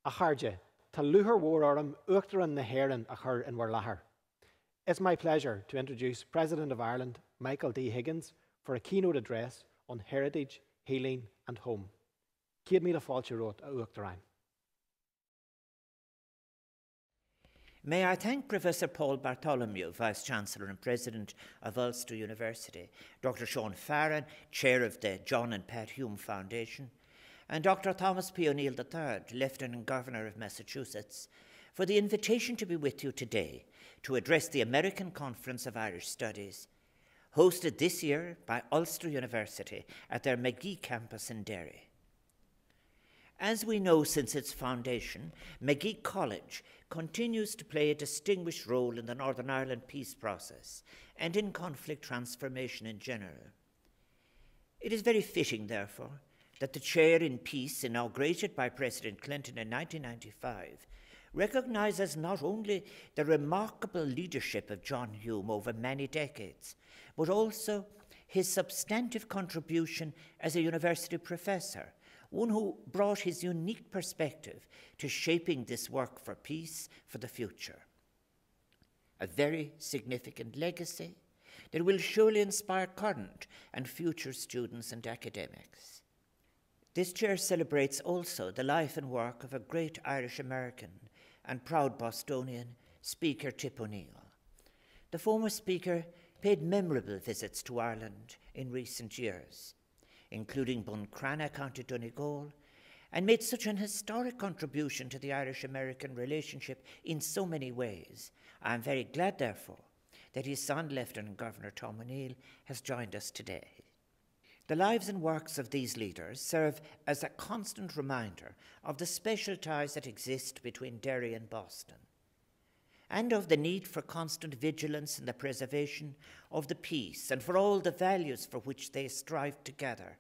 a charge, ta luhar war orm uachtaran na hairan a chur in war lahar. It's my pleasure to introduce President of Ireland, Michael D. Higgins, for a keynote address on heritage, healing and home. Céad míle fáilte rud a uachtaráin. May I thank Professor Paul Bartholomew, Vice-Chancellor and President of Ulster University, Dr. Sean Farren, Chair of the John and Pat Hume Foundation, and Dr. Thomas P. O'Neill III, Lieutenant Governor of Massachusetts, for the invitation to be with you today to address the American Conference of Irish Studies, hosted this year by Ulster University at their Magee campus in Derry. As we know since its foundation, Magee College continues to play a distinguished role in the Northern Ireland peace process and in conflict transformation in general. It is very fitting, therefore, that the Chair in Peace, inaugurated by President Clinton in 1995, recognises not only the remarkable leadership of John Hume over many decades, but also his substantive contribution as a university professor, one who brought his unique perspective to shaping this work for peace for the future. A very significant legacy that will surely inspire current and future students and academics. This chair celebrates also the life and work of a great Irish-American and proud Bostonian, Speaker Tip O'Neill. The former speaker paid memorable visits to Ireland in recent years, including Buncrana, County Donegal, and made such an historic contribution to the Irish-American relationship in so many ways. I am very glad, therefore, that his son, Lieutenant Governor Tom O'Neill, has joined us today. The lives and works of these leaders serve as a constant reminder of the special ties that exist between Derry and Boston, and of the need for constant vigilance in the preservation of the peace and for all the values for which they strive together,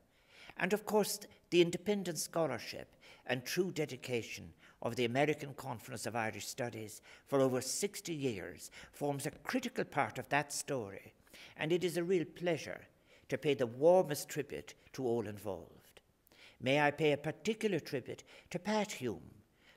and of course the independent scholarship and true dedication of the American Conference of Irish Studies for over 60 years forms a critical part of that story, and it is a real pleasure to pay the warmest tribute to all involved. May I pay a particular tribute to Pat Hume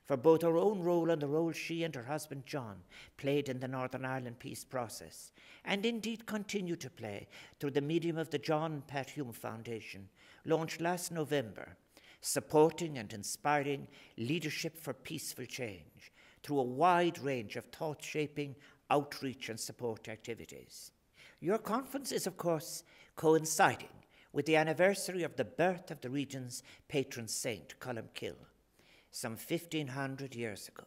for both her own role and the role she and her husband John played in the Northern Ireland peace process, and indeed continue to play through the medium of the John and Pat Hume Foundation, launched last November, supporting and inspiring leadership for peaceful change through a wide range of thought-shaping, outreach and support activities. Your conference is, of course, coinciding with the anniversary of the birth of the region's patron saint, Colmcille, some 1,500 years ago.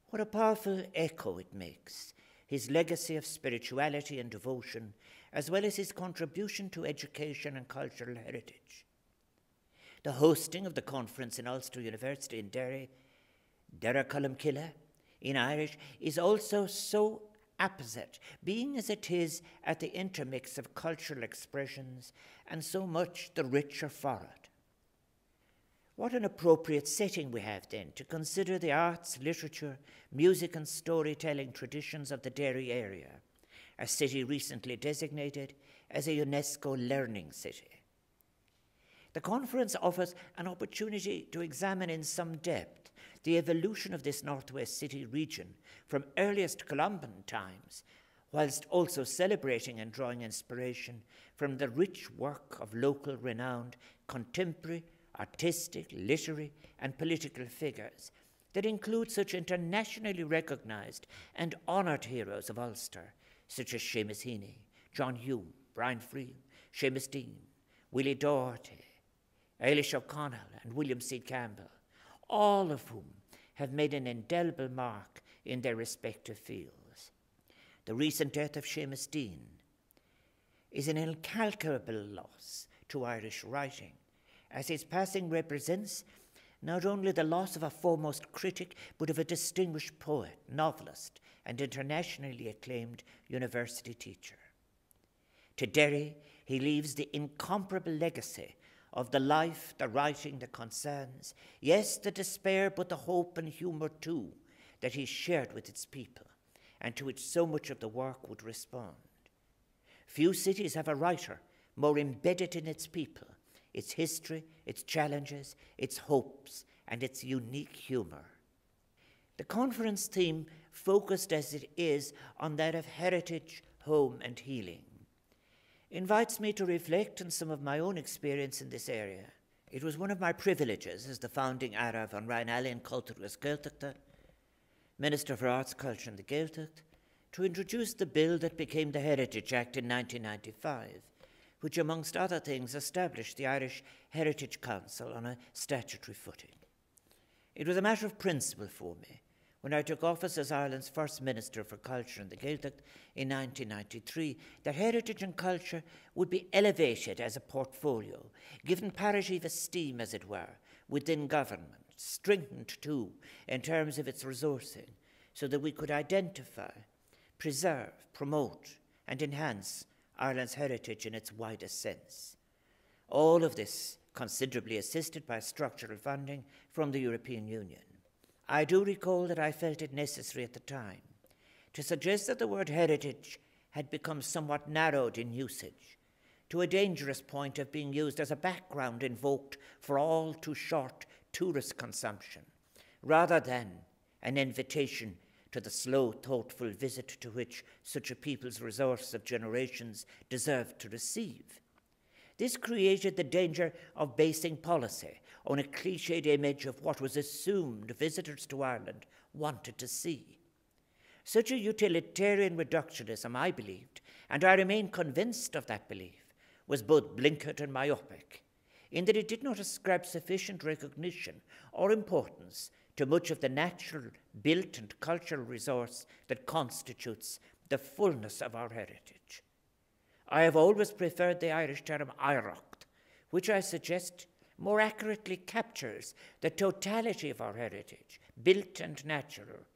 What a powerful echo it makes, his legacy of spirituality and devotion, as well as his contribution to education and cultural heritage. The hosting of the conference in Ulster University in Derry, Dara Colmcille in Irish, is also so apposite, being as it is at the intermix of cultural expressions and so much the richer for it. What an appropriate setting we have then to consider the arts, literature, music and storytelling traditions of the Derry area, a city recently designated as a UNESCO Learning City. The conference offers an opportunity to examine in some depth the evolution of this Northwest City region from earliest Columban times, whilst also celebrating and drawing inspiration from the rich work of local renowned contemporary, artistic, literary and political figures that include such internationally recognised and honoured heroes of Ulster, such as Seamus Heaney, John Hume, Brian Friel, Seamus Dean, Willie Doherty, Eilish O'Connell and William C. Campbell, all of whom have made an indelible mark in their respective fields. The recent death of Seamus Dean is an incalculable loss to Irish writing, as his passing represents not only the loss of a foremost critic, but of a distinguished poet, novelist, and internationally acclaimed university teacher. To Derry, he leaves the incomparable legacy of the life, the writing, the concerns, yes, the despair, but the hope and humour too, that he shared with its people, and to which so much of the work would respond. Few cities have a writer more embedded in its people, its history, its challenges, its hopes, and its unique humour. The conference theme, focused as it is on that of heritage, home and healing, invites me to reflect on some of my own experience in this area. It was one of my privileges as the founding Ara van Rijn-Allen Culturas Gaeltachta, Minister for Arts, Culture and the Gaeltacht, to introduce the bill that became the Heritage Act in 1995, which amongst other things established the Irish Heritage Council on a statutory footing. It was a matter of principle for me when I took office as Ireland's first Minister for Culture and the Gaeltacht in 1993, that heritage and culture would be elevated as a portfolio, given parity of esteem, as it were, within government, strengthened too in terms of its resourcing, so that we could identify, preserve, promote and enhance Ireland's heritage in its widest sense. All of this considerably assisted by structural funding from the European Union. I do recall that I felt it necessary at the time to suggest that the word heritage had become somewhat narrowed in usage, to a dangerous point of being used as a background invoked for all too short tourist consumption, rather than an invitation to the slow, thoughtful visit to which such a people's resource of generations deserved to receive. This created the danger of basing policy on a cliched image of what was assumed visitors to Ireland wanted to see. Such a utilitarian reductionism, I believed, and I remain convinced of that belief, was both blinkered and myopic, in that it did not ascribe sufficient recognition or importance to much of the natural, built and cultural resource that constitutes the fullness of our heritage. I have always preferred the Irish term Aireacht, which I suggest more accurately captures the totality of our heritage, built and natural,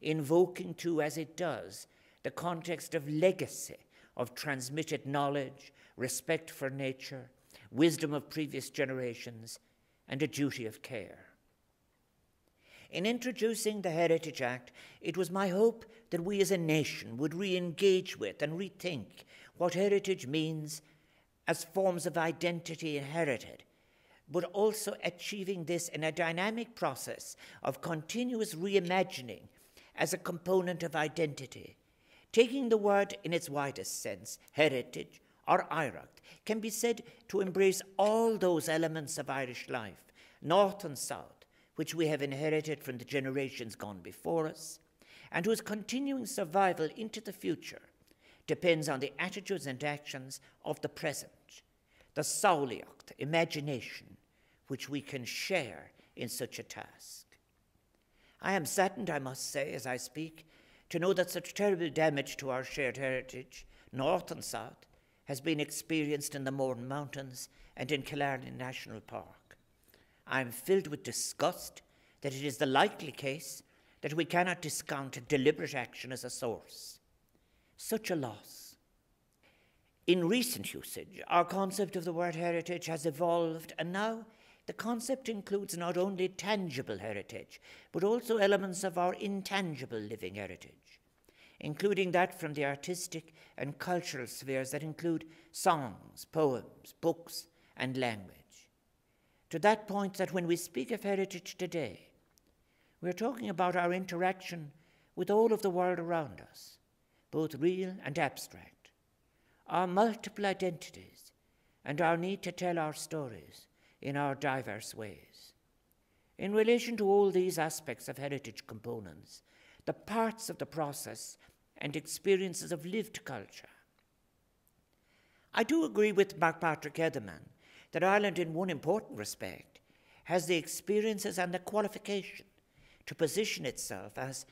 invoking too, as it does, the context of legacy, of transmitted knowledge, respect for nature, wisdom of previous generations, and a duty of care. In introducing the Heritage Act, it was my hope that we as a nation would re-engage with and rethink what heritage means as forms of identity inherited, but also achieving this in a dynamic process of continuous reimagining as a component of identity. Taking the word in its widest sense, heritage or Aireacht, can be said to embrace all those elements of Irish life, north and south, which we have inherited from the generations gone before us, and whose continuing survival into the future depends on the attitudes and actions of the present, the Sauliacht, imagination, which we can share in such a task. I am saddened, I must say, as I speak, to know that such terrible damage to our shared heritage, north and south, has been experienced in the Mourne Mountains and in Killarney National Park. I am filled with disgust that it is the likely case that we cannot discount deliberate action as a source. Such a loss. In recent usage, our concept of the word heritage has evolved, and now the concept includes not only tangible heritage, but also elements of our intangible living heritage, including that from the artistic and cultural spheres that include songs, poems, books, and language. To that point that when we speak of heritage today, we're talking about our interaction with all of the world around us, both real and abstract, our multiple identities, and our need to tell our stories in our diverse ways. In relation to all these aspects of heritage components, the parts of the process and experiences of lived culture, I do agree with Mark Patrick Edelman that Ireland, in one important respect, has the experiences and the qualification to position itself as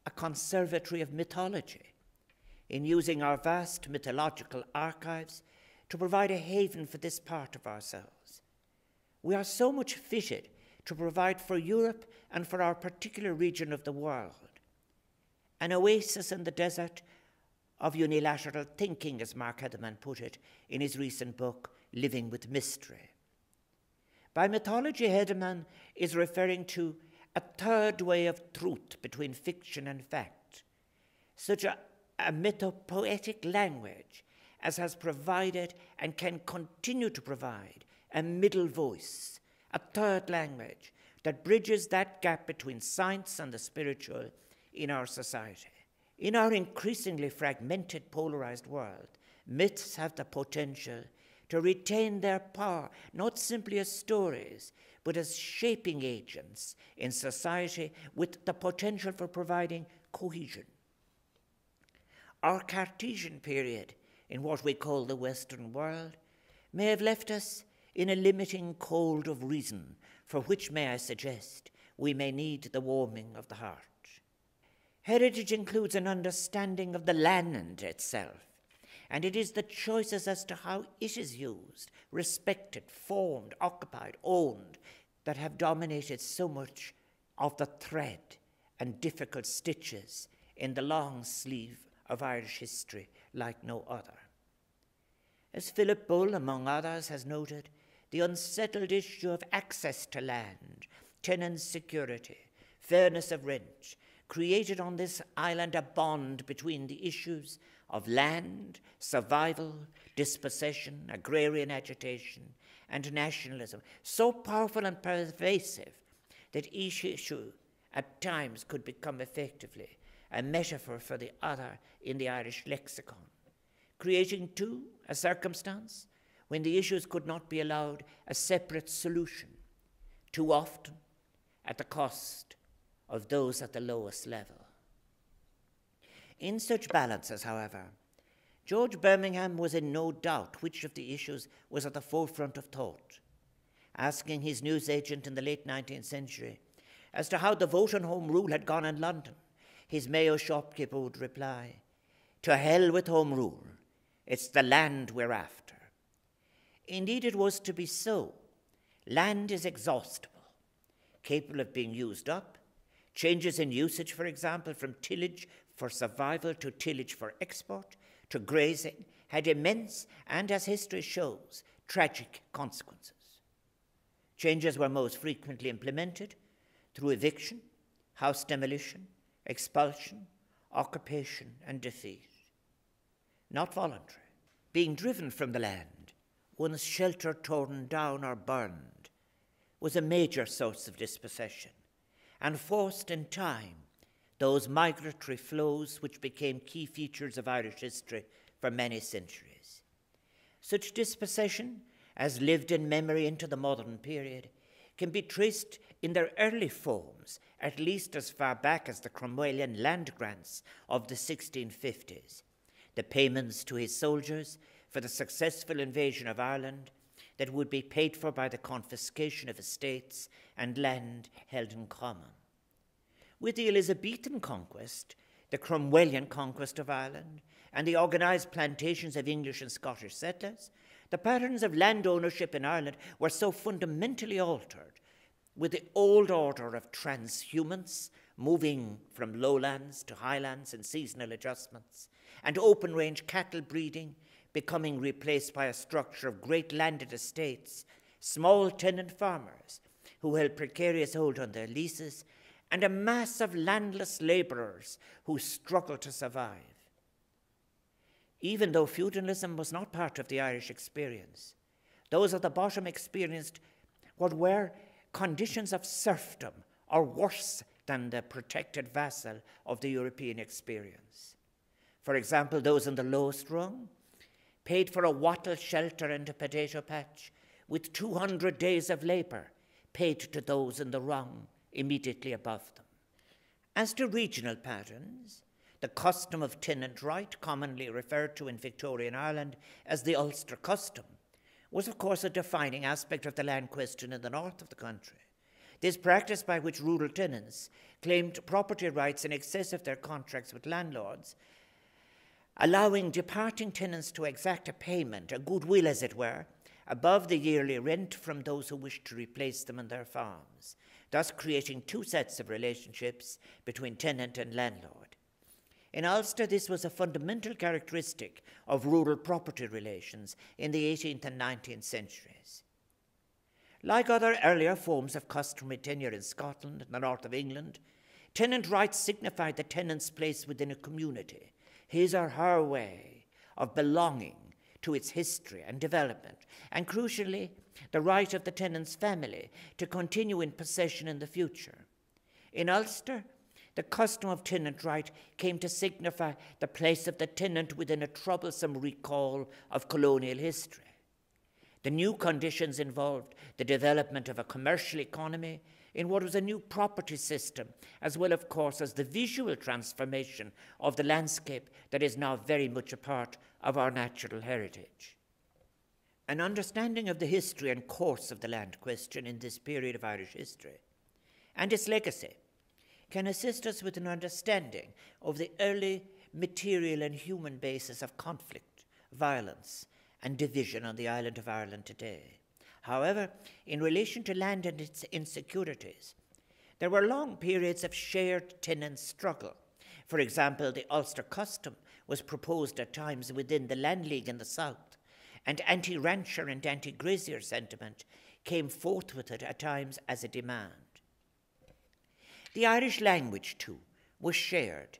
a conservatory of mythology, in using our vast mythological archives to provide a haven for this part of ourselves. We are so much fitted to provide for Europe and for our particular region of the world an oasis in the desert of unilateral thinking, as Mark Edelman put it in his recent book, Living with Mystery. By mythology, Edelman is referring to a third way of truth between fiction and fact, such a mythopoetic language as has provided and can continue to provide a middle voice, a third language that bridges that gap between science and the spiritual in our society. In our increasingly fragmented, polarized world, myths have the potential to retain their power, not simply as stories, but as shaping agents in society with the potential for providing cohesion. Our Cartesian period in what we call the Western world may have left us in a limiting cold of reason, for which, may I suggest, we may need the warming of the heart. Heritage includes an understanding of the land itself, and it is the choices as to how it is used, respected, formed, occupied, owned, that have dominated so much of the thread and difficult stitches in the long sleeve of Irish history like no other. As Philip Bull, among others, has noted, the unsettled issue of access to land, tenant security, fairness of rent, created on this island a bond between the issues of land, survival, dispossession, agrarian agitation, and nationalism, so powerful and pervasive that each issue at times could become effectively a metaphor for the other in the Irish lexicon, creating, too, a circumstance when the issues could not be allowed a separate solution, too often at the cost of those at the lowest level. In such balances, however, George Birmingham was in no doubt which of the issues was at the forefront of thought. Asking his newsagent in the late 19th century as to how the vote on Home Rule had gone in London, his Mayo shopkeeper would reply, "To hell with Home Rule, it's the land we're after." Indeed, it was to be so. Land is exhaustible, capable of being used up. Changes in usage, for example, from tillage for survival to tillage for export to grazing, had immense and, as history shows, tragic consequences. Changes were most frequently implemented through eviction, house demolition, expulsion, occupation, and defeat. Not voluntary. Being driven from the land, one's shelter torn down or burned, was a major source of dispossession, and forced in time those migratory flows which became key features of Irish history for many centuries. Such dispossession, as lived in memory into the modern period, can be traced in their early forms, at least as far back as the Cromwellian land grants of the 1650s, the payments to his soldiers for the successful invasion of Ireland that would be paid for by the confiscation of estates and land held in common. With the Elizabethan conquest, the Cromwellian conquest of Ireland, and the organised plantations of English and Scottish settlers, the patterns of land ownership in Ireland were so fundamentally altered, with the old order of transhumance moving from lowlands to highlands and seasonal adjustments, and open-range cattle breeding becoming replaced by a structure of great landed estates, small tenant farmers who held precarious hold on their leases, and a mass of landless labourers who struggled to survive. Even though feudalism was not part of the Irish experience, those at the bottom experienced what were conditions of serfdom, or worse than the protected vassal of the European experience. For example, those in the lowest rung paid for a wattle shelter and a potato patch, with 200 days of labour paid to those in the rung immediately above them. As to regional patterns, the custom of tenant right, commonly referred to in Victorian Ireland as the Ulster custom, was of course a defining aspect of the land question in the north of the country. This practice, by which rural tenants claimed property rights in excess of their contracts with landlords, allowing departing tenants to exact a payment, a goodwill as it were, above the yearly rent from those who wished to replace them in their farms, thus creating two sets of relationships between tenant and landlord. In Ulster, this was a fundamental characteristic of rural property relations in the 18th and 19th centuries. Like other earlier forms of customary tenure in Scotland and the north of England, tenant rights signified the tenant's place within a community, his or her way of belonging to its history and development, and crucially, the right of the tenant's family to continue in possession in the future. In Ulster, the custom of tenant right came to signify the place of the tenant within a troublesome recall of colonial history. The new conditions involved the development of a commercial economy in what was a new property system, as well, of course, as the visual transformation of the landscape that is now very much a part of our natural heritage. An understanding of the history and course of the land question in this period of Irish history and its legacy can assist us with an understanding of the early material and human basis of conflict, violence, and division on the island of Ireland today. However, in relation to land and its insecurities, there were long periods of shared tenant struggle. For example, the Ulster custom was proposed at times within the Land League in the south, and anti-rancher and anti-grazier sentiment came forth with it at times as a demand. The Irish language, too, was shared.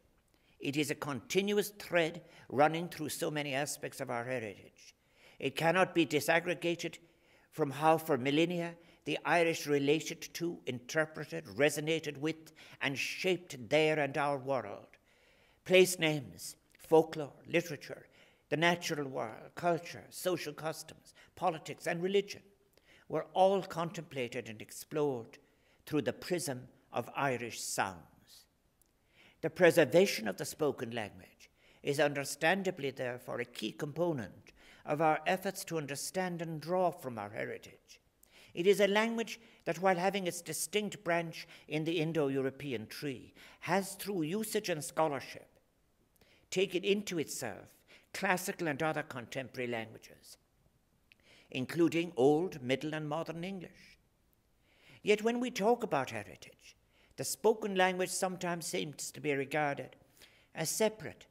It is a continuous thread running through so many aspects of our heritage. It cannot be disaggregated from how for millennia the Irish related to, interpreted, resonated with, and shaped their and our world. Place names, folklore, literature, the natural world, culture, social customs, politics, and religion were all contemplated and explored through the prism of Irish sounds. The preservation of the spoken language is understandably, therefore, a key component of our efforts to understand and draw from our heritage. It is a language that, while having its distinct branch in the Indo-European tree, has, through usage and scholarship, taken into itself classical and other contemporary languages, including Old, Middle, and Modern English. Yet when we talk about heritage, the spoken language sometimes seems to be regarded as separate,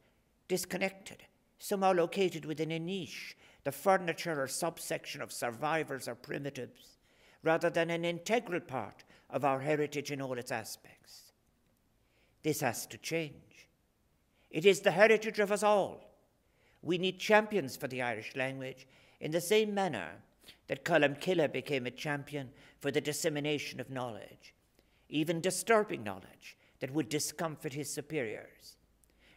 disconnected, somehow located within a niche, the furniture or subsection of survivors or primitives, rather than an integral part of our heritage in all its aspects. This has to change. It is the heritage of us all. We need champions for the Irish language in the same manner that Colmcille became a champion for the dissemination of knowledge, even disturbing knowledge that would discomfort his superiors.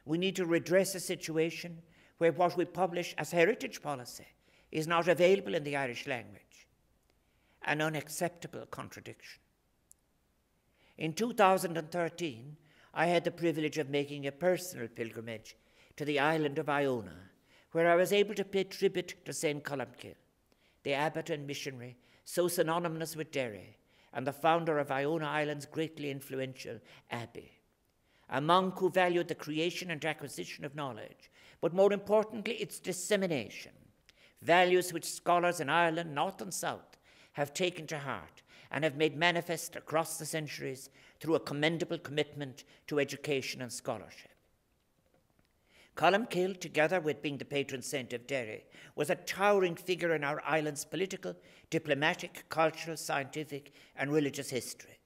We need to redress a situation where what we publish as heritage policy is not available in the Irish language, an unacceptable contradiction. In 2013, I had the privilege of making a personal pilgrimage to the island of Iona, where I was able to pay tribute to St. Colmcille, the abbot and missionary so synonymous with Derry, and the founder of Iona Island's greatly influential abbey. A monk who valued the creation and acquisition of knowledge, but more importantly, its dissemination, values which scholars in Ireland, north and south, have taken to heart and have made manifest across the centuries through a commendable commitment to education and scholarship. Colmcille, together with being the patron saint of Derry, was a towering figure in our island's political, diplomatic, cultural, scientific, and religious history.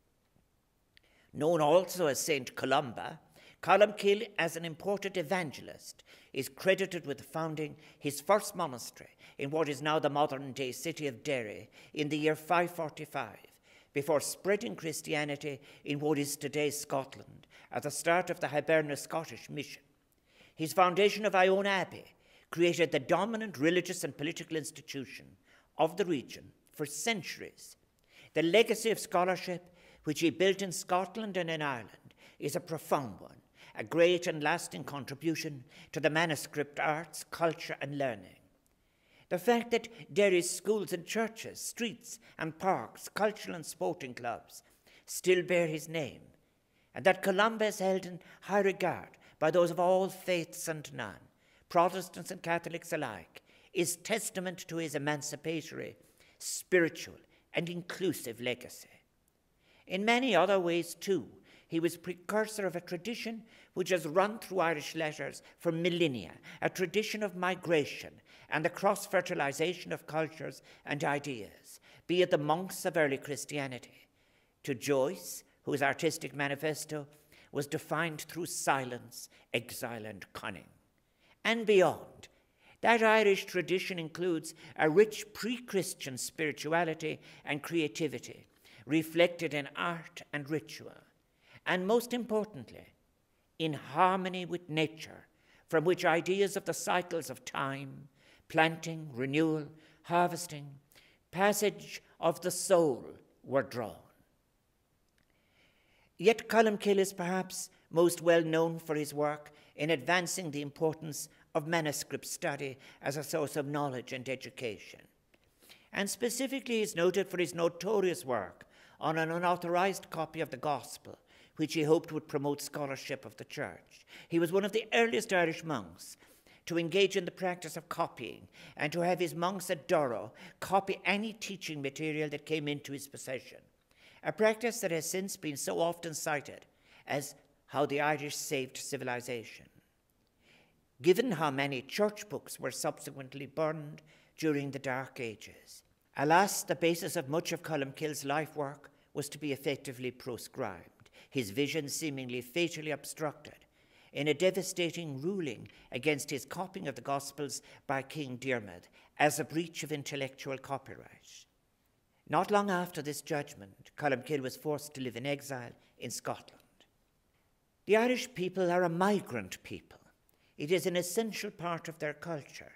Known also as Saint Columba, Colmcille, as an important evangelist, is credited with founding his first monastery in what is now the modern-day city of Derry in the year 545, before spreading Christianity in what is today Scotland at the start of the Hiberno Scottish mission. His foundation of Iona Abbey created the dominant religious and political institution of the region for centuries. The legacy of scholarship which he built in Scotland and in Ireland is a profound one, a great and lasting contribution to the manuscript arts, culture, and learning. The fact that Derry's schools and churches, streets and parks, cultural and sporting clubs still bear his name, and that Columba is held in high regard by those of all faiths and none, Protestants and Catholics alike, is testament to his emancipatory, spiritual, and inclusive legacy. In many other ways, too, he was precursor of a tradition which has run through Irish letters for millennia, a tradition of migration and the cross-fertilization of cultures and ideas, be it the monks of early Christianity, to Joyce, whose artistic manifesto was defined through silence, exile, and cunning, and beyond, That Irish tradition includes a rich pre-Christian spirituality and creativity, reflected in art and ritual, and most importantly, in harmony with nature, from which ideas of the cycles of time, planting, renewal, harvesting, passage of the soul were drawn. Yet Colmcille is perhaps most well known for his work in advancing the importance of manuscript study as a source of knowledge and education. And specifically, he is noted for his notorious work on an unauthorized copy of the Gospel, which he hoped would promote scholarship of the Church. He was one of the earliest Irish monks to engage in the practice of copying and to have his monks at Durrow copy any teaching material that came into his possession, a practice that has since been so often cited as how the Irish saved civilization. Given how many church books were subsequently burned during the Dark Ages, alas, the basis of much of Colmcille's life work was to be effectively proscribed, his vision seemingly fatally obstructed in a devastating ruling against his copying of the Gospels by King Diarmid as a breach of intellectual copyright. Not long after this judgment, Colmcille was forced to live in exile in Scotland. The Irish people are a migrant people. It is an essential part of their culture.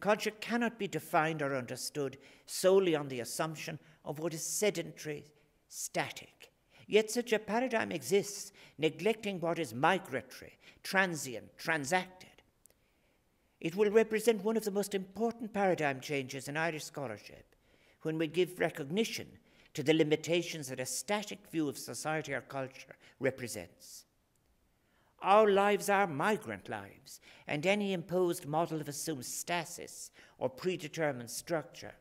Culture cannot be defined or understood solely on the assumption of what is sedentary, static. Yet such a paradigm exists, neglecting what is migratory, transient, transacted. It will represent one of the most important paradigm changes in Irish scholarship when we give recognition to the limitations that a static view of society or culture represents. Our lives are migrant lives, and any imposed model of assumed stasis or predetermined structure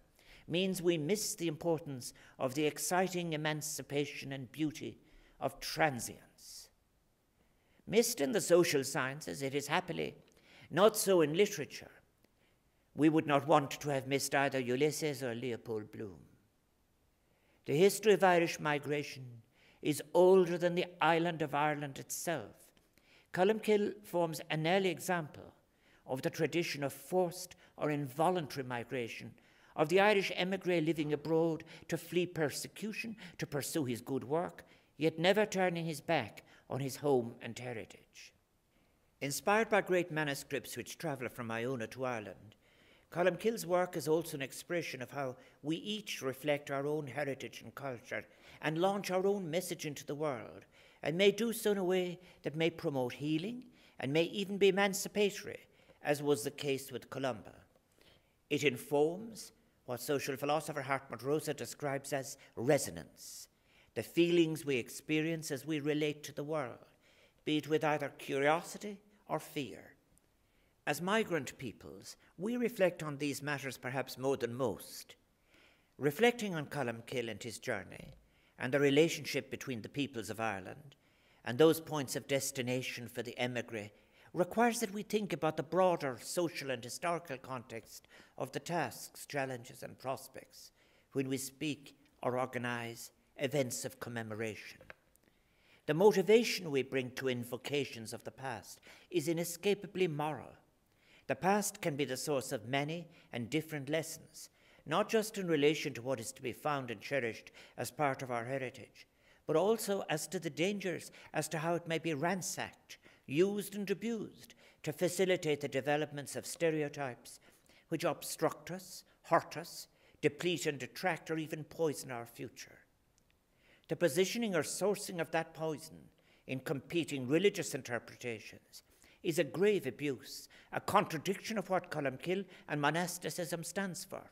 means we miss the importance of the exciting emancipation and beauty of transience. Missed in the social sciences, it is happily not so in literature. We would not want to have missed either Ulysses or Leopold Bloom. The history of Irish migration is older than the island of Ireland itself. Colmcille forms an early example of the tradition of forced or involuntary migration of the Irish emigre living abroad to flee persecution, to pursue his good work, yet never turning his back on his home and heritage. Inspired by great manuscripts which travel from Iona to Ireland, Colmcille's work is also an expression of how we each reflect our own heritage and culture and launch our own message into the world, and may do so in a way that may promote healing and may even be emancipatory, as was the case with Columba. It informs what social philosopher Hartmut Rosa describes as resonance, the feelings we experience as we relate to the world, be it with either curiosity or fear. As migrant peoples, we reflect on these matters perhaps more than most. Reflecting on Colmcille and his journey, and the relationship between the peoples of Ireland and those points of destination for the emigre requires that we think about the broader social and historical context of the tasks, challenges, and prospects when we speak or organize events of commemoration. The motivation we bring to invocations of the past is inescapably moral. The past can be the source of many and different lessons, not just in relation to what is to be found and cherished as part of our heritage, but also as to the dangers, as to how it may be ransacked, used and abused to facilitate the developments of stereotypes which obstruct us, hurt us, deplete and detract or even poison our future. The positioning or sourcing of that poison in competing religious interpretations is a grave abuse, a contradiction of what Colmcille and monasticism stands for.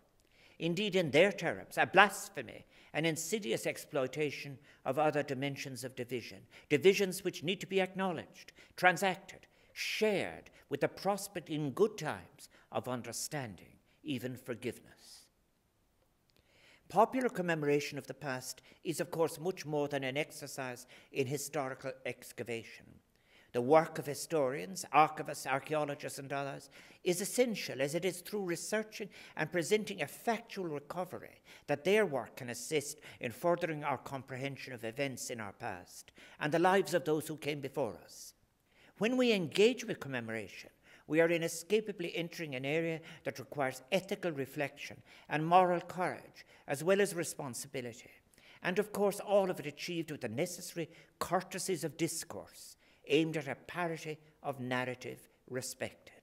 Indeed, in their terms, a blasphemy, an insidious exploitation of other dimensions of division, divisions which need to be acknowledged, transacted, shared with the prospect in good times of understanding, even forgiveness. Popular commemoration of the past is, of course, much more than an exercise in historical excavation. The work of historians, archivists, archaeologists, and others is essential, as it is through researching and presenting a factual recovery that their work can assist in furthering our comprehension of events in our past and the lives of those who came before us. When we engage with commemoration, we are inescapably entering an area that requires ethical reflection and moral courage, as well as responsibility. And of course, all of it achieved with the necessary courtesies of discourse, aimed at a parity of narrative respected.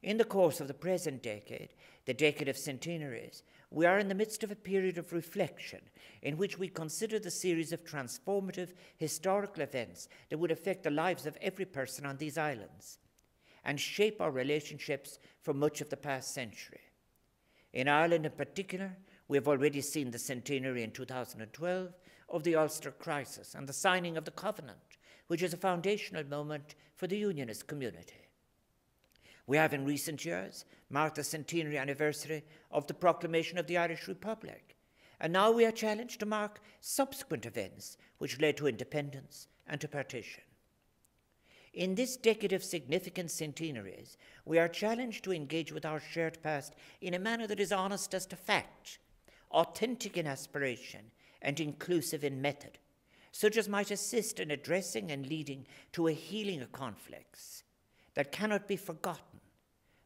In the course of the present decade, the decade of centenaries, we are in the midst of a period of reflection in which we consider the series of transformative historical events that would affect the lives of every person on these islands and shape our relationships for much of the past century. In Ireland in particular, we have already seen the centenary in 2012 of the Ulster crisis and the signing of the Covenant, which is a foundational moment for the Unionist community. We have in recent years marked the centenary anniversary of the proclamation of the Irish Republic, and now we are challenged to mark subsequent events which led to independence and to partition. In this decade of significant centenaries, we are challenged to engage with our shared past in a manner that is honest as to fact, authentic in aspiration, and inclusive in method, such as might assist in addressing and leading to a healing of conflicts that cannot be forgotten,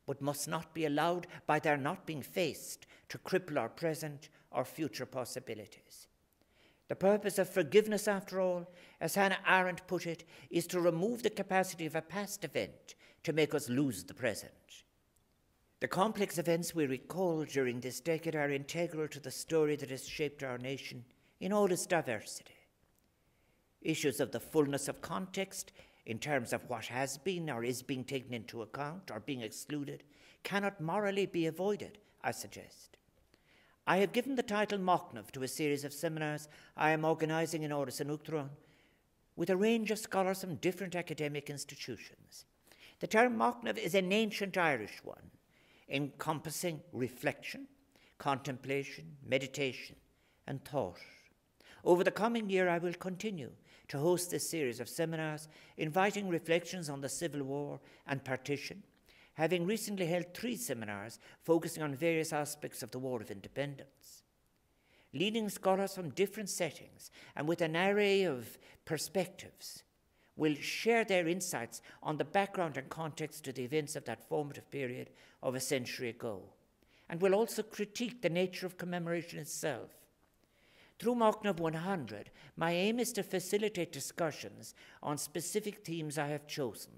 but must not be allowed by their not being faced to cripple our present or future possibilities. The purpose of forgiveness, after all, as Hannah Arendt put it, is to remove the capacity of a past event to make us lose the present. The complex events we recall during this decade are integral to the story that has shaped our nation in all its diversity. Issues of the fullness of context in terms of what has been or is being taken into account or being excluded cannot morally be avoided, I suggest. I have given the title Machnamh to a series of seminars I am organising in Áras an Uachtaráin with a range of scholars from different academic institutions. The term Machnamh is an ancient Irish one, encompassing reflection, contemplation, meditation, and thought. Over the coming year, I will continue to host this series of seminars, inviting reflections on the Civil War and partition, having recently held 3 seminars focusing on various aspects of the War of Independence. Leading scholars from different settings and with an array of perspectives will share their insights on the background and context to the events of that formative period of a century ago, and will also critique the nature of commemoration itself. Through Machnamh 100, my aim is to facilitate discussions on specific themes I have chosen,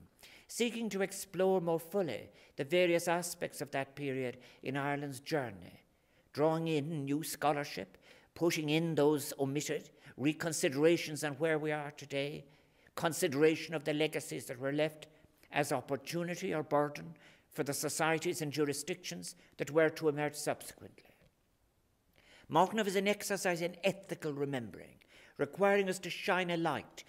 seeking to explore more fully the various aspects of that period in Ireland's journey, drawing in new scholarship, pushing in those omitted, reconsiderations on where we are today, consideration of the legacies that were left as opportunity or burden for the societies and jurisdictions that were to emerge subsequently. Machnamh is an exercise in ethical remembering, requiring us to shine a light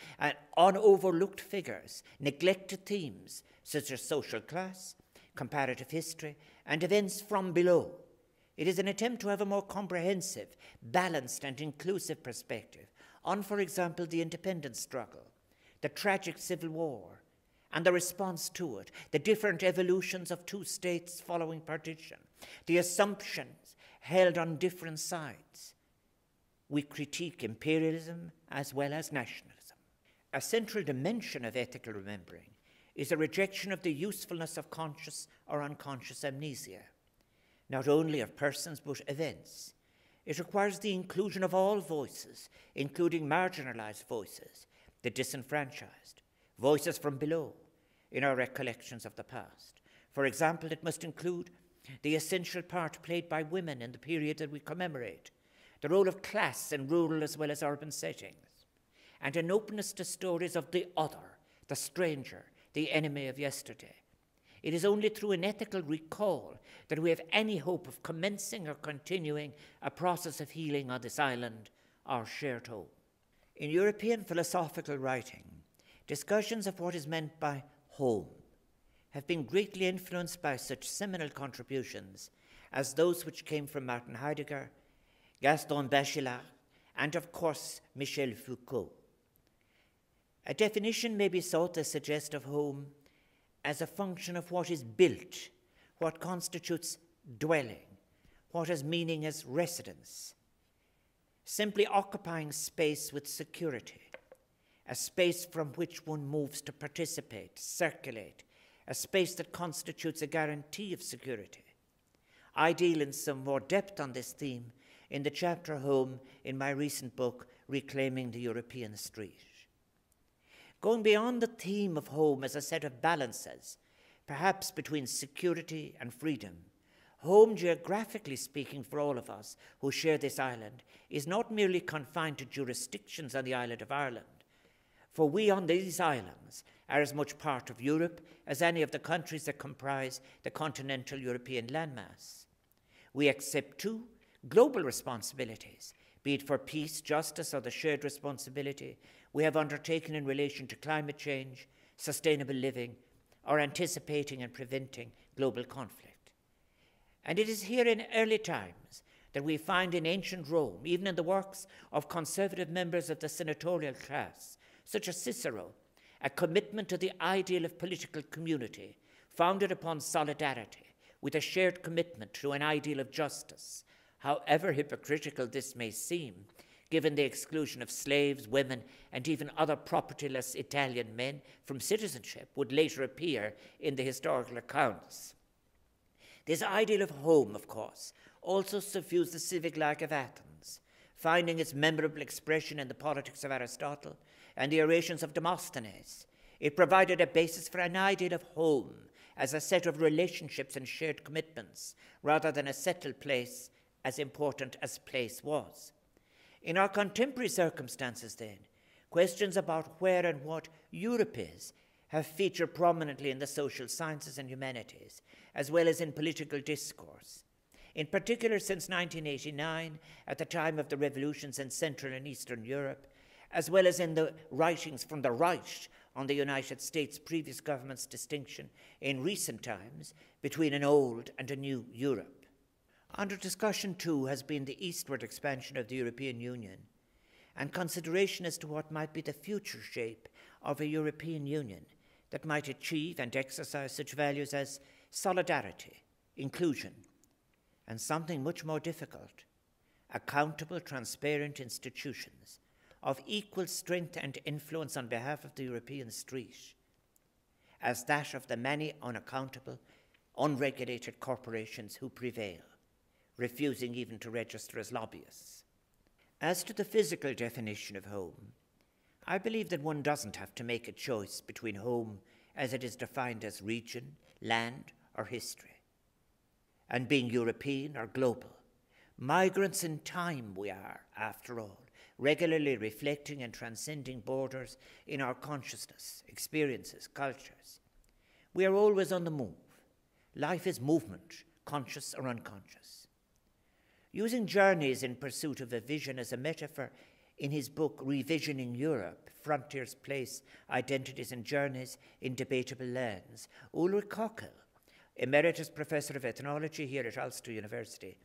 on overlooked figures, neglected themes such as social class, comparative history, and events from below. It is an attempt to have a more comprehensive, balanced, and inclusive perspective on, for example, the independence struggle, the tragic Civil War, and the response to it, the different evolutions of 2 states following partition, the assumptions held on different sides. We critique imperialism as well as nationalism. A central dimension of ethical remembering is a rejection of the usefulness of conscious or unconscious amnesia, not only of persons but events. It requires the inclusion of all voices, including marginalized voices, the disenfranchised, voices from below, in our recollections of the past. For example, it must include the essential part played by women in the period that we commemorate, the role of class in rural as well as urban settings, and an openness to stories of the other, the stranger, the enemy of yesterday. It is only through an ethical recall that we have any hope of commencing or continuing a process of healing on this island, our shared home. In European philosophical writing, discussions of what is meant by home have been greatly influenced by such seminal contributions as those which came from Martin Heidegger, Gaston Bachelard, and of course Michel Foucault. A definition may be sought to suggest of home as a function of what is built, what constitutes dwelling, what has meaning as residence, simply occupying space with security, a space from which one moves to participate, circulate, a space that constitutes a guarantee of security. I deal in some more depth on this theme in the chapter Home in my recent book, Reclaiming the European Street. Going beyond the theme of home as a set of balances, perhaps between security and freedom, home, geographically speaking for all of us who share this island, is not merely confined to jurisdictions on the island of Ireland, for we on these islands are as much part of Europe as any of the countries that comprise the continental European landmass. We accept, too, global responsibilities, be it for peace, justice, or the shared responsibility we have undertaken in relation to climate change, sustainable living, or anticipating and preventing global conflict. And it is here in early times that we find in ancient Rome, even in the works of conservative members of the senatorial class, such as Cicero, a commitment to the ideal of political community founded upon solidarity with a shared commitment to an ideal of justice, however hypocritical this may seem, given the exclusion of slaves, women, and even other propertyless Italian men from citizenship would later appear in the historical accounts. This ideal of home, of course, also suffused the civic life of Athens, finding its memorable expression in the politics of Aristotle and the orations of Demosthenes. It provided a basis for an ideal of home as a set of relationships and shared commitments, rather than a settled place, as important as place was. In our contemporary circumstances, then, questions about where and what Europe is have featured prominently in the social sciences and humanities, as well as in political discourse. In particular, since 1989, at the time of the revolutions in Central and Eastern Europe, as well as in the writings from the right on the United States' previous government's distinction in recent times between an old and a new Europe. Under discussion, too, has been the eastward expansion of the European Union and consideration as to what might be the future shape of a European Union that might achieve and exercise such values as solidarity, inclusion, and something much more difficult, accountable, transparent institutions of equal strength and influence on behalf of the European street, as that of the many unaccountable, unregulated corporations who prevail, refusing even to register as lobbyists. As to the physical definition of home, I believe that one doesn't have to make a choice between home as it is defined as region, land, or history, and being European or global. Migrants in time we are, after all, regularly reflecting and transcending borders in our consciousness, experiences, cultures. We are always on the move. Life is movement, conscious or unconscious. Using journeys in pursuit of a vision as a metaphor in his book Revisioning Europe, Frontiers, Place, Identities and Journeys in Debatable Lands, Ulrich Köchl, Emeritus Professor of Ethnology here at Ulster University,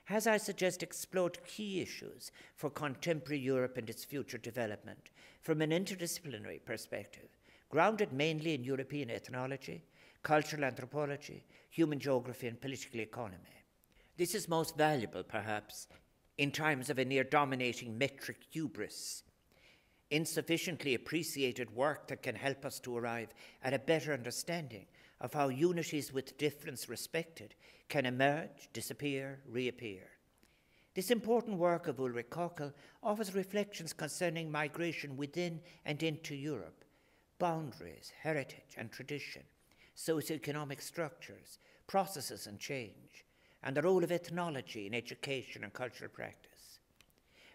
has, I suggest, explored key issues for contemporary Europe and its future development from an interdisciplinary perspective, grounded mainly in European ethnology, cultural anthropology, human geography, and political economy. This is most valuable, perhaps, in times of a near-dominating metric hubris, insufficiently appreciated work that can help us to arrive at a better understanding of how unities with difference respected can emerge, disappear, reappear. This important work of Ulrich Köchl offers reflections concerning migration within and into Europe, boundaries, heritage and tradition, socioeconomic structures, processes and change, and the role of ethnology in education and cultural practice.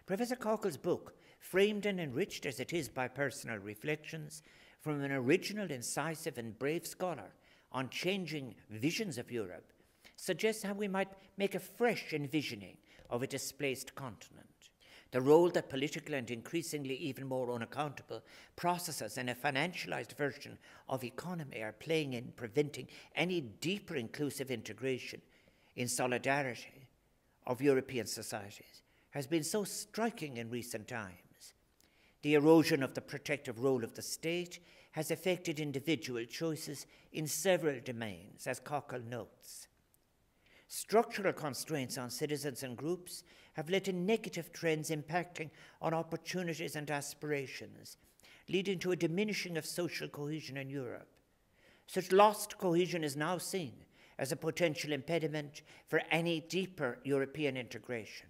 Professor Köchl's book, framed and enriched as it is by personal reflections from an original, incisive and brave scholar on changing visions of Europe, suggests how we might make a fresh envisioning of a displaced continent. The role that political and increasingly even more unaccountable processes in a financialized version of economy are playing in preventing any deeper inclusive integration in solidarity of European societies has been so striking in recent times. The erosion of the protective role of the state has affected individual choices in several domains, as Köchl notes. Structural constraints on citizens and groups have led to negative trends impacting on opportunities and aspirations, leading to a diminishing of social cohesion in Europe. Such lost cohesion is now seen as a potential impediment for any deeper European integration.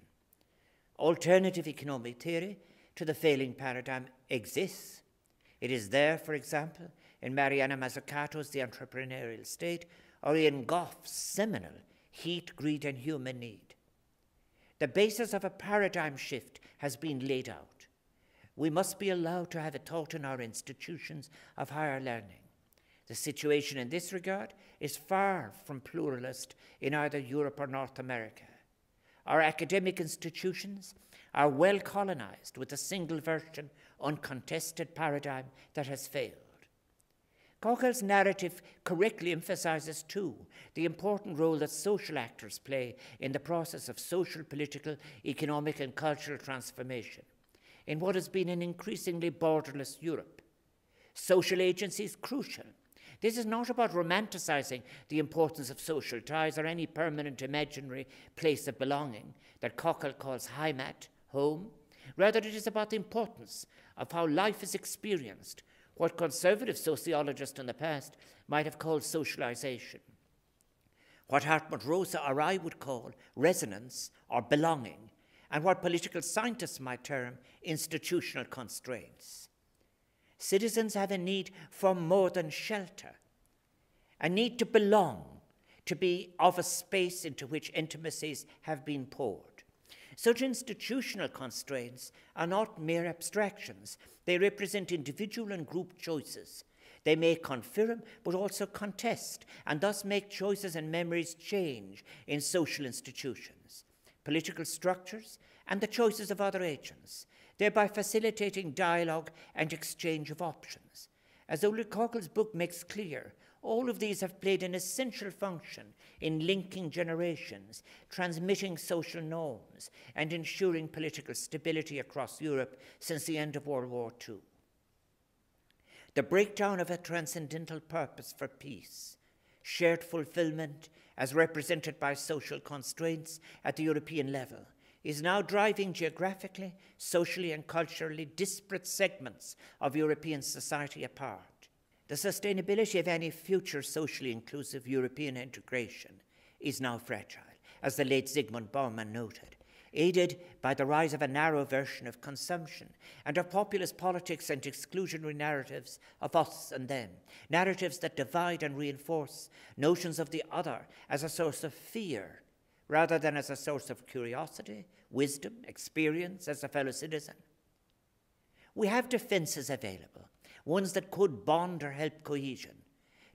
Alternative economic theory to the failing paradigm exists. It is there, for example, in Mariana Mazzucato's The Entrepreneurial State, or Ian Gough's seminal Heat, Greed and Human Need. The basis of a paradigm shift has been laid out. We must be allowed to have a thought in our institutions of higher learning. The situation in this regard is far from pluralist in either Europe or North America. Our academic institutions are well colonized with a single version, uncontested paradigm that has failed. Cockell's narrative correctly emphasizes, too, the important role that social actors play in the process of social, political, economic, and cultural transformation in what has been an increasingly borderless Europe. Social agency is crucial. This is not about romanticizing the importance of social ties or any permanent imaginary place of belonging that Cockell calls Heimat, home. Rather, it is about the importance of how life is experienced, what conservative sociologists in the past might have called socialization, what Hartmut Rosa or I would call resonance or belonging, and what political scientists might term institutional constraints. Citizens have a need for more than shelter, a need to belong, to be of a space into which intimacies have been poured. Such institutional constraints are not mere abstractions. They represent individual and group choices. They may confirm, but also contest, and thus make choices and memories change in social institutions, political structures, and the choices of other agents, thereby facilitating dialogue and exchange of options. As Ulrich Cockell's book makes clear, all of these have played an essential function in linking generations, transmitting social norms, and ensuring political stability across Europe since the end of World War II. The breakdown of a transcendental purpose for peace, shared fulfillment as represented by social constraints at the European level, is now driving geographically, socially, and culturally disparate segments of European society apart. The sustainability of any future socially inclusive European integration is now fragile, as the late Zygmunt Bauman noted, aided by the rise of a narrow version of consumption and of populist politics and exclusionary narratives of us and them, narratives that divide and reinforce notions of the other as a source of fear rather than as a source of curiosity, wisdom, experience as a fellow citizen. We have defenses available, ones that could bond or help cohesion.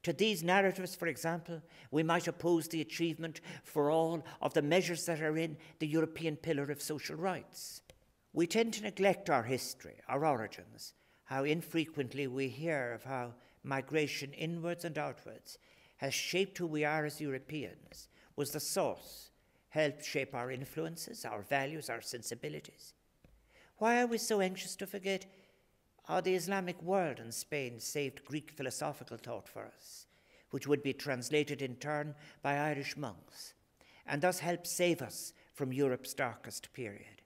To these narratives, for example, we might oppose the achievement for all of the measures that are in the European Pillar of Social Rights. We tend to neglect our history, our origins, how infrequently we hear of how migration inwards and outwards has shaped who we are as Europeans, was the source, helped shape our influences, our values, our sensibilities. Why are we so anxious to forget how the Islamic world and Spain saved Greek philosophical thought for us, which would be translated in turn by Irish monks, and thus help save us from Europe's darkest period?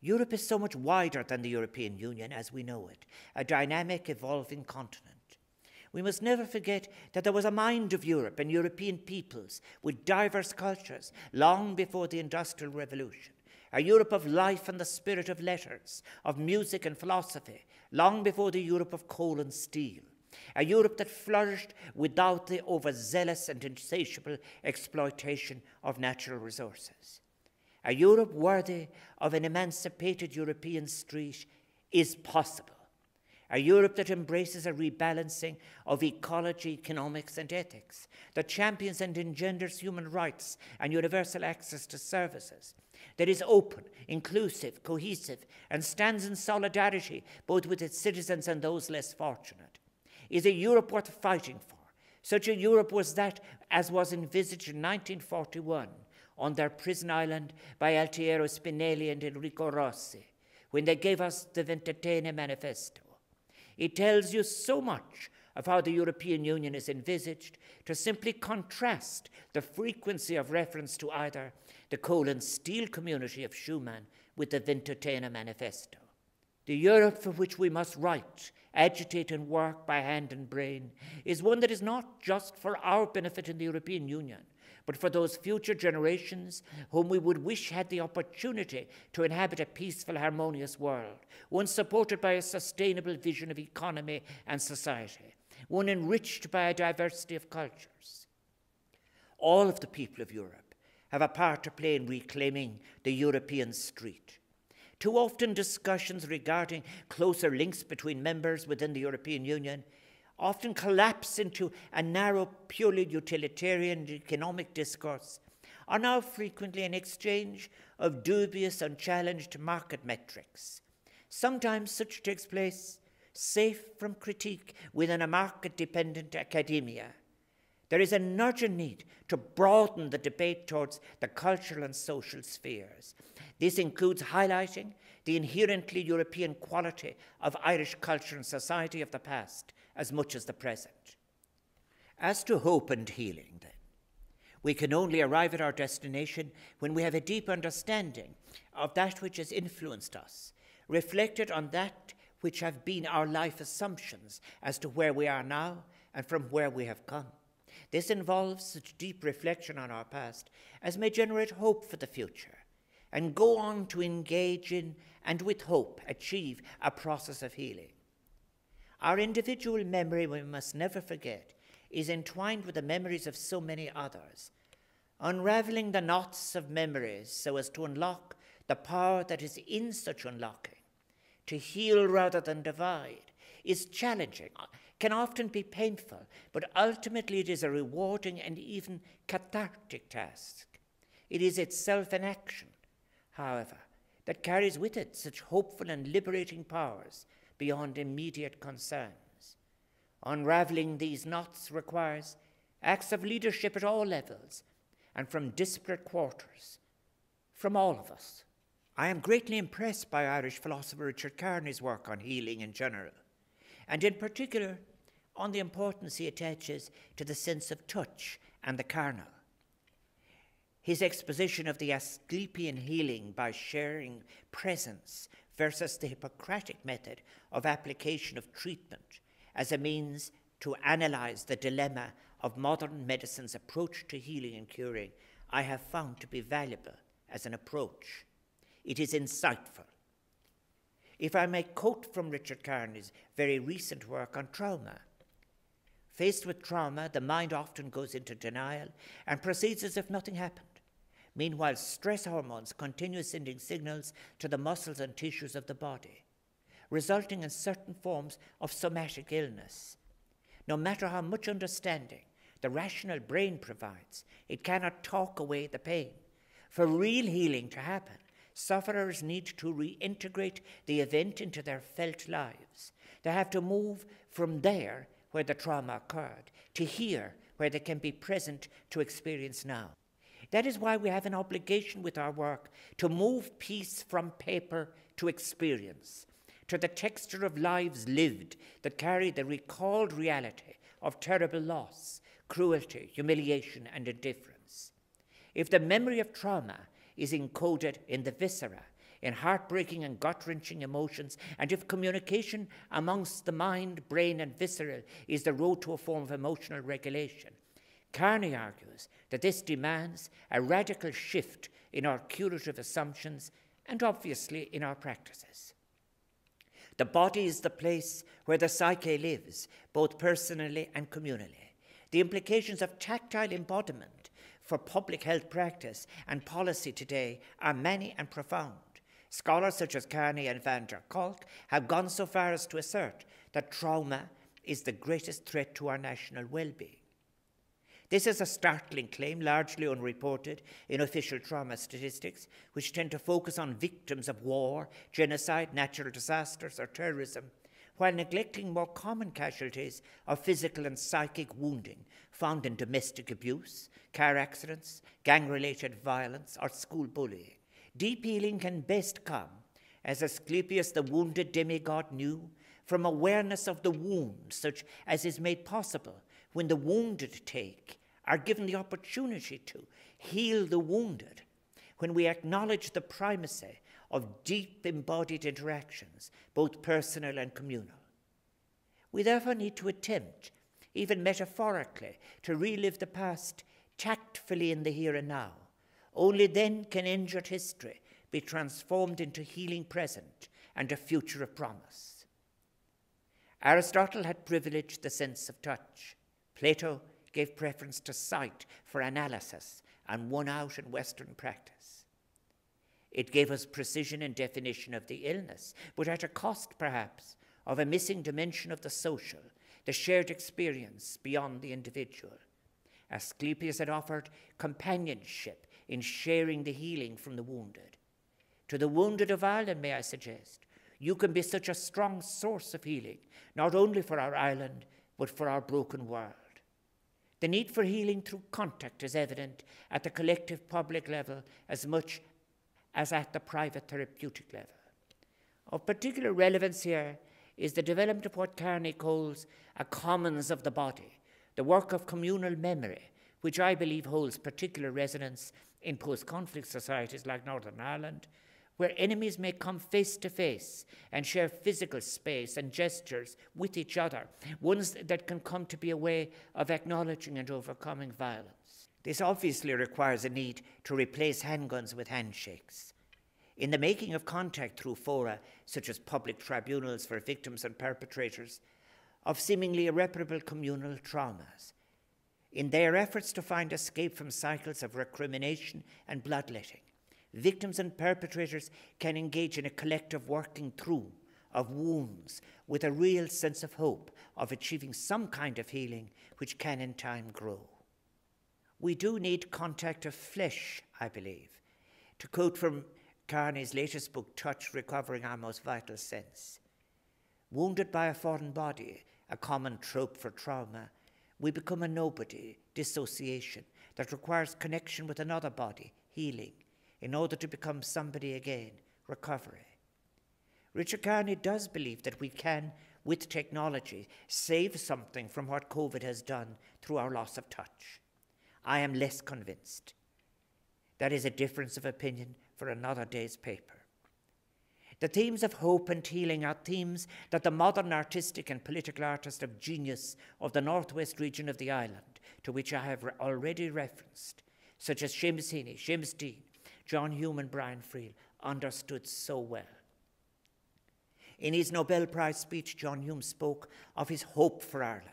Europe is so much wider than the European Union as we know it, a dynamic, evolving continent. We must never forget that there was a mind of Europe and European peoples with diverse cultures long before the Industrial Revolution, a Europe of life and the spirit of letters, of music and philosophy, long before the Europe of coal and steel, a Europe that flourished without the overzealous and insatiable exploitation of natural resources. A Europe worthy of an emancipated European street is possible. A Europe that embraces a rebalancing of ecology, economics, and ethics, that champions and engenders human rights and universal access to services, that is open, inclusive, cohesive, and stands in solidarity both with its citizens and those less fortunate, is a Europe worth fighting for. Such a Europe was that as was envisaged in 1941 on their prison island by Altiero Spinelli and Enrico Rossi, when they gave us the Ventotene Manifesto. It tells you so much of how the European Union is envisaged to simply contrast the frequency of reference to either the coal and steel community of Schuman with the Ventotene Manifesto. The Europe for which we must write, agitate and work by hand and brain is one that is not just for our benefit in the European Union, but for those future generations whom we would wish had the opportunity to inhabit a peaceful, harmonious world, one supported by a sustainable vision of economy and society, one enriched by a diversity of cultures. All of the people of Europe have a part to play in reclaiming the European street. Too often discussions regarding closer links between members within the European Union often collapse into a narrow, purely utilitarian economic discourse, are now frequently an exchange of dubious, unchallenged market metrics. Sometimes such takes place safe from critique within a market-dependent academia. There is an urgent need to broaden the debate towards the cultural and social spheres. This includes highlighting the inherently European quality of Irish culture and society of the past as much as the present. As to hope and healing, then, we can only arrive at our destination when we have a deep understanding of that which has influenced us, reflected on that which have been our life assumptions as to where we are now and from where we have come. This involves such deep reflection on our past as may generate hope for the future and go on to engage in and with hope achieve a process of healing. Our individual memory, we must never forget, is entwined with the memories of so many others. Unraveling the knots of memories so as to unlock the power that is in such unlocking, to heal rather than divide, is challenging, can often be painful, but ultimately it is a rewarding and even cathartic task. It is itself an action, however, that carries with it such hopeful and liberating powers beyond immediate concerns. Unraveling these knots requires acts of leadership at all levels and from disparate quarters, from all of us. I am greatly impressed by Irish philosopher Richard Kearney's work on healing in general, and in particular on the importance he attaches to the sense of touch and the carnal. His exposition of the Asclepian healing by sharing presence versus the Hippocratic method of application of treatment as a means to analyze the dilemma of modern medicine's approach to healing and curing, I have found to be valuable as an approach. It is insightful. If I may quote from Richard Kearney's very recent work on trauma, faced with trauma, the mind often goes into denial and proceeds as if nothing happened. Meanwhile, stress hormones continue sending signals to the muscles and tissues of the body, resulting in certain forms of somatic illness. No matter how much understanding the rational brain provides, it cannot talk away the pain. For real healing to happen, sufferers need to reintegrate the event into their felt lives. They have to move from there where the trauma occurred to here where they can be present to experience now. That is why we have an obligation with our work to move peace from paper to experience, to the texture of lives lived that carry the recalled reality of terrible loss, cruelty, humiliation, and indifference. If the memory of trauma is encoded in the viscera, in heartbreaking and gut-wrenching emotions, and if communication amongst the mind, brain, and visceral is the road to a form of emotional regulation, Kearney argues that this demands a radical shift in our curative assumptions and obviously in our practices. The body is the place where the psyche lives, both personally and communally. The implications of tactile embodiment for public health practice and policy today are many and profound. Scholars such as Kearney and van der Kolk have gone so far as to assert that trauma is the greatest threat to our national well-being. This is a startling claim, largely unreported in official trauma statistics, which tend to focus on victims of war, genocide, natural disasters, or terrorism, while neglecting more common casualties of physical and psychic wounding found in domestic abuse, car accidents, gang-related violence, or school bullying. Deep healing can best come, as Asclepius the wounded demigod knew, from awareness of the wound, such as is made possible when the wounded are given the opportunity to heal the wounded, when we acknowledge the primacy of deep embodied interactions, both personal and communal. We therefore need to attempt, even metaphorically, to relive the past tactfully in the here and now. Only then can injured history be transformed into healing present and a future of promise. Aristotle had privileged the sense of touch. Plato gave preference to sight for analysis and won out in Western practice. It gave us precision in definition of the illness, but at a cost, perhaps, of a missing dimension of the social, the shared experience beyond the individual. Asclepius had offered companionship in sharing the healing from the wounded. To the wounded of Ireland, may I suggest, you can be such a strong source of healing, not only for our island, but for our broken world. The need for healing through contact is evident at the collective public level as much as at the private therapeutic level. Of particular relevance here is the development of what Carney calls a commons of the body, the work of communal memory, which I believe holds particular resonance in post-conflict societies like Northern Ireland, where enemies may come face to face and share physical space and gestures with each other, ones that can come to be a way of acknowledging and overcoming violence. This obviously requires a need to replace handguns with handshakes. In the making of contact through fora, such as public tribunals for victims and perpetrators of seemingly irreparable communal traumas, in their efforts to find escape from cycles of recrimination and bloodletting, victims and perpetrators can engage in a collective working through of wounds with a real sense of hope of achieving some kind of healing which can in time grow. We do need contact of flesh, I believe. To quote from Carney's latest book, Touch, Recovering Our Most Vital Sense. Wounded by a foreign body, a common trope for trauma, we become a nobody, dissociation, that requires connection with another body, healing, in order to become somebody again, recovery. Richard Carney does believe that we can, with technology, save something from what COVID has done through our loss of touch. I am less convinced. That is a difference of opinion for another day's paper. The themes of hope and healing are themes that the modern artistic and political artist of genius of the northwest region of the island, to which I have already referenced, such as Seamus Heaney, Seamus Dean, John Hume and Brian Friel, understood so well. In his Nobel Prize speech, John Hume spoke of his hope for Ireland.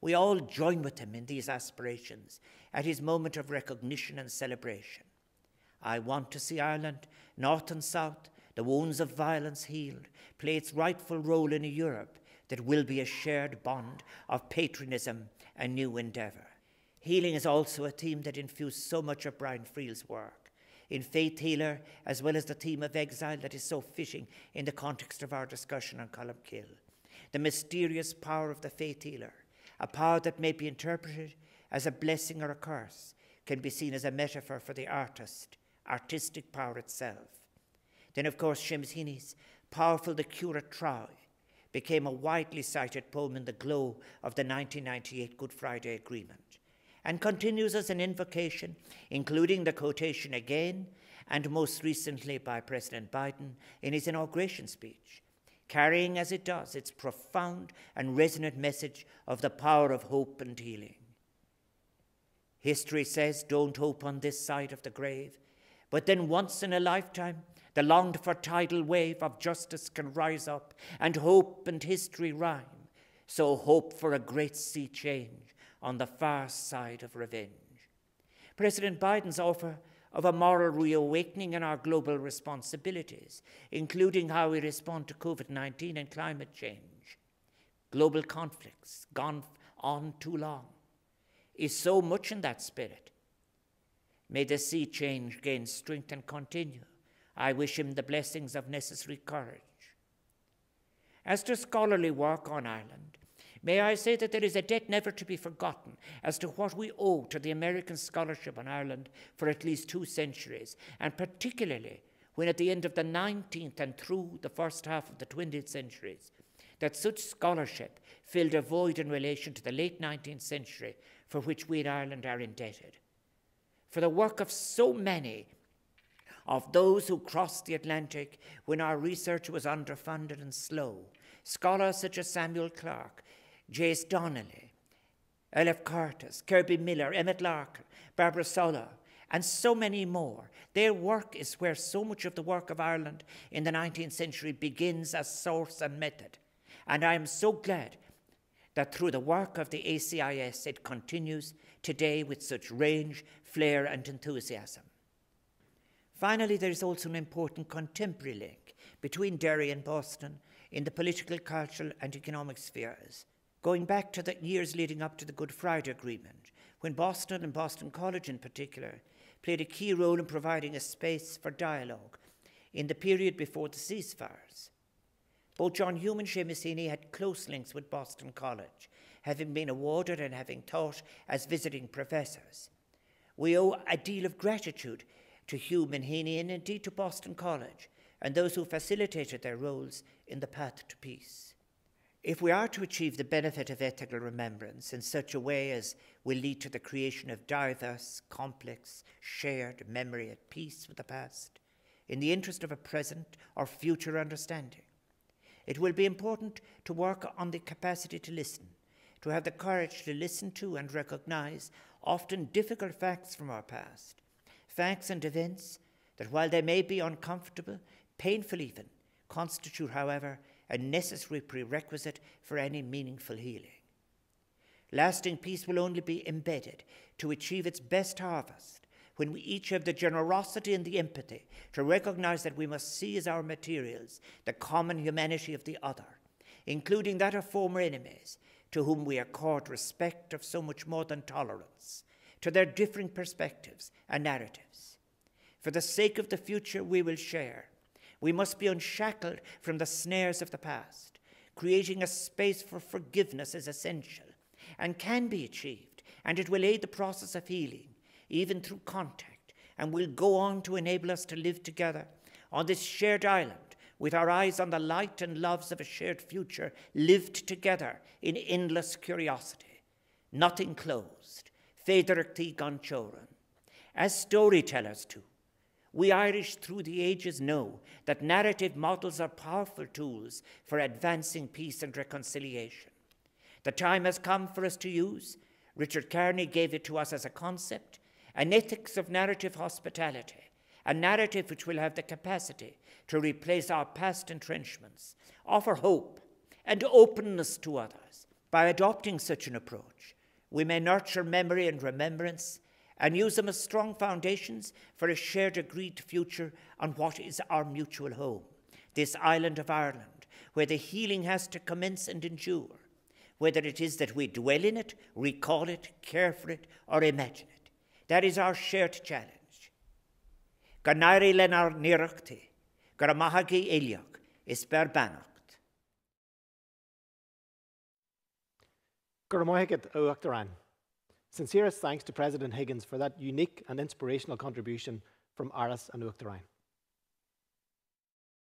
We all join with him in these aspirations at his moment of recognition and celebration. I want to see Ireland, north and south, the wounds of violence healed, play its rightful role in a Europe that will be a shared bond of patriotism and new endeavour. Healing is also a theme that infused so much of Brian Friel's work. In Faith Healer, as well as the theme of exile that is so fitting in the context of our discussion on Colmcille. The mysterious power of the faith healer, a power that may be interpreted as a blessing or a curse, can be seen as a metaphor for the artistic power itself. Then, of course, Seamus Heaney's Powerful the Curate Troy became a widely cited poem in the glow of the 1998 Good Friday Agreement, and continues as an invocation, including the quotation again, and most recently by President Biden in his inauguration speech, carrying as it does its profound and resonant message of the power of hope and healing. History says, don't hope on this side of the grave, but then once in a lifetime, the longed-for tidal wave of justice can rise up, and hope and history rhyme. So hope for a great sea change on the far side of revenge. President Biden's offer of a moral reawakening in our global responsibilities, including how we respond to COVID-19 and climate change, global conflicts gone on too long, is so much in that spirit. May the sea change gain strength and continue. I wish him the blessings of necessary courage. As to scholarly work on Ireland, may I say that there is a debt never to be forgotten as to what we owe to the American scholarship on Ireland for at least 2 centuries, and particularly when at the end of the 19th and through the first half of the 20th centuries, that such scholarship filled a void in relation to the late 19th century for which we in Ireland are indebted. For the work of so many of those who crossed the Atlantic when our research was underfunded and slow. Scholars such as Samuel Clarke, Jace Donnelly, L.F. Curtis, Kirby Miller, Emmett Larkin, Barbara Sulla, and so many more. Their work is where so much of the work of Ireland in the 19th century begins as source and method. And I am so glad that through the work of the ACIS it continues today with such range, flair and enthusiasm. Finally, there is also an important contemporary link between Derry and Boston in the political, cultural and economic spheres, going back to the years leading up to the Good Friday Agreement, when Boston and Boston College in particular played a key role in providing a space for dialogue in the period before the ceasefires. Both John Hume and Seamus Heaney had close links with Boston College, having been awarded and having taught as visiting professors. We owe a deal of gratitude to Hume and Heaney and indeed to Boston College and those who facilitated their roles in the path to peace. If we are to achieve the benefit of ethical remembrance in such a way as will lead to the creation of diverse, complex, shared memory at peace with the past, in the interest of a present or future understanding, it will be important to work on the capacity to listen, to have the courage to listen to and recognize often difficult facts from our past, facts and events that, while they may be uncomfortable, painful even, constitute, however, a necessary prerequisite for any meaningful healing. Lasting peace will only be embedded to achieve its best harvest when we each have the generosity and the empathy to recognize that we must see as our materials the common humanity of the other, including that of former enemies, to whom we accord respect of so much more than tolerance, to their differing perspectives and narratives. For the sake of the future we will share, we must be unshackled from the snares of the past. Creating a space for forgiveness is essential and can be achieved, and it will aid the process of healing, even through contact, and will go on to enable us to live together on this shared island with our eyes on the light and loves of a shared future, lived together in endless curiosity. Nothing closed. Féidirachtaí gan teorann. As storytellers too, we Irish through the ages know that narrative models are powerful tools for advancing peace and reconciliation. The time has come for us to use, Richard Kearney gave it to us as a concept, an ethics of narrative hospitality, a narrative which will have the capacity to replace our past entrenchments, offer hope and openness to others. By adopting such an approach, we may nurture memory and remembrance and use them as strong foundations for a shared agreed future on what is our mutual home, this island of Ireland, where the healing has to commence and endure, whether it is that we dwell in it, recall it, care for it, or imagine it. That is our shared challenge. Ganairi lenar nirachti, garamahagi eliog, isper banacht. Garamohiget Uachtaran. Sincerest thanks to President Higgins for that unique and inspirational contribution from Aras and Uachtaran.